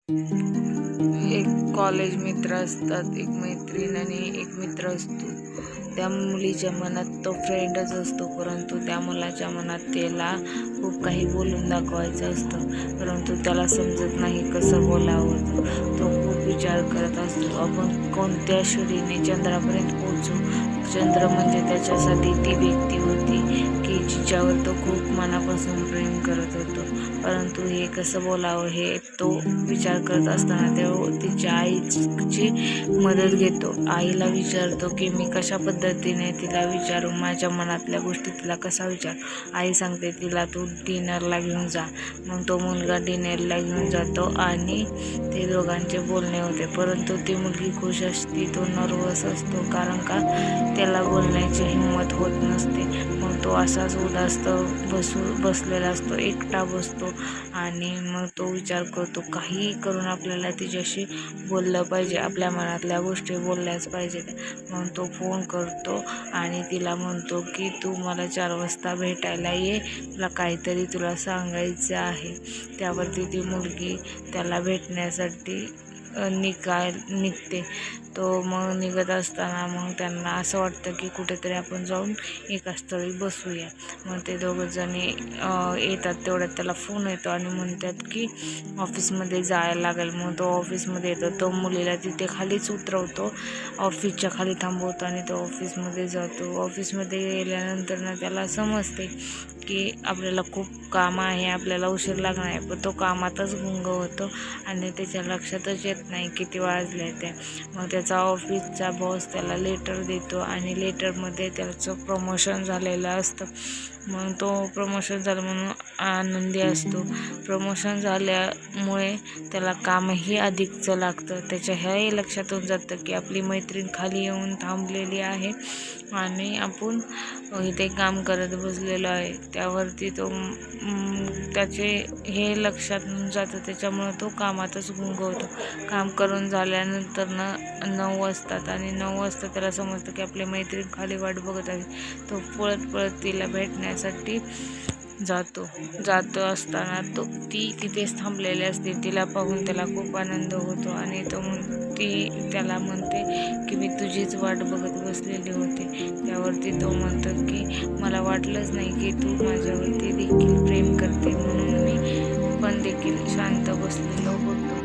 एक कॉलेज मित्र असतात, एक मैत्रीण आणि एक मित्र असतो. त्या मुलीच्या मनात तो फ्रेंडच असतो, परंतु त्या मुलाच्या मनात त्याला खूप काही बोलून दाखवायचं असतं, परंतु त्याला समजत नाही कसं बोलावं. तो खूप विचार करत असतो, आपण कोणत्या शिडीने चंद्रापर्यंत पोहोचू. चंद्र म्हणजे त्याच्यासाठी ती व्यक्ती होती की जिच्यावर तो खूप मनापासून प्रेम करत होतो, परंतु हे कसं बोलावं हे तो विचार करत असताना तो तिच्या आईची मदत घेतो. आईला विचारतो की मी कशा पद्धतीने तिला विचारू, माझ्या मनातल्या गोष्टी तिला कसा विचार. आई सांगते तिला तू डिनरला घेऊन जा. मग तो मुलगा डिनरला घेऊन जातो आणि ते दोघांचे बोलणे होते, परंतु ती मुलगी खुश असते, तो नर्वस असतो, कारण का त्याला बोलण्याची हिंमत होत नसते. मग तो असाच उदास्त बसलेला असतो, एकटा बसतो आणि मग तो विचार करतो काही करून आपल्याला तिच्याशी बोललं पाहिजे, आपल्या मनातल्या गोष्टी बोलल्याच पाहिजेत. मग तो फोन करतो आणि तिला म्हणतो की तू मला 4 वाजता भेटायला ये, तुला काहीतरी तुला सांगायचं आहे. त्यावरती ती मुलगी त्याला भेटण्यासाठी निघते. तो मग निघत असताना मग त्यांना असं वाटतं की कुठेतरी आपण जाऊन एका स्थळी बसूया. मग ते दोघंजणी येतात, तेवढ्यात त्याला फोन येतो आणि म्हणतात की ऑफिसमध्ये जायला लागेल. मग तो ऑफिसमध्ये येतो, तो मुलीला तिथे खालीच उतरवतो, ऑफिसच्या खाली थांबवतो आणि तो ऑफिसमध्ये जातो. ऑफिसमध्ये गेल्यानंतर ना त्याला समजते की आपल्याला खूप काम आहे, आपल्याला उशीर लागणार आहे, पण तो कामातच गुंग होतो आणि त्याच्या लक्षातच येत नाही किती वाजले ते. मग त्याचा ऑफिसचा बॉस त्याला लेटर देतो आणि लेटरमध्ये त्याचं प्रमोशन झालेलं असतं. मग तो प्रमोशन झालं म्हणून आनंदी असतो. प्रमोशन झाल्यामुळे त्याला कामही अधिकचं लागतं. त्याच्या ह्याही लक्षात येऊन जातं की आपली मैत्रीण खाली येऊन थांबलेली आहे आणि आपण इथे काम करत बसलेलो आहे. त्यावरती तो त्याचे हे लक्षात जातं, त्याच्यामुळं तो कामातच गुंग होतो. काम करून झाल्यानंतर 9 वाजतात आणि 9 वाजता त्याला समजतं की आपली मैत्रीण खाली वाट बघत आहे. तो पळत तिला भेटण्यासाठी जातो असताना ती तिथेच थांबलेली असते. तिला पाहून त्याला खूप आनंद होतो आणि ती त्याला म्हणते की मी तुझीच वाट बघत बसलेली होते. त्यावरती तो म्हणतो की मला वाटलंच नाही की तू माझ्यावरती देखील प्रेम करते, म्हणून मी पण देखील शांत बसलेलो होतो.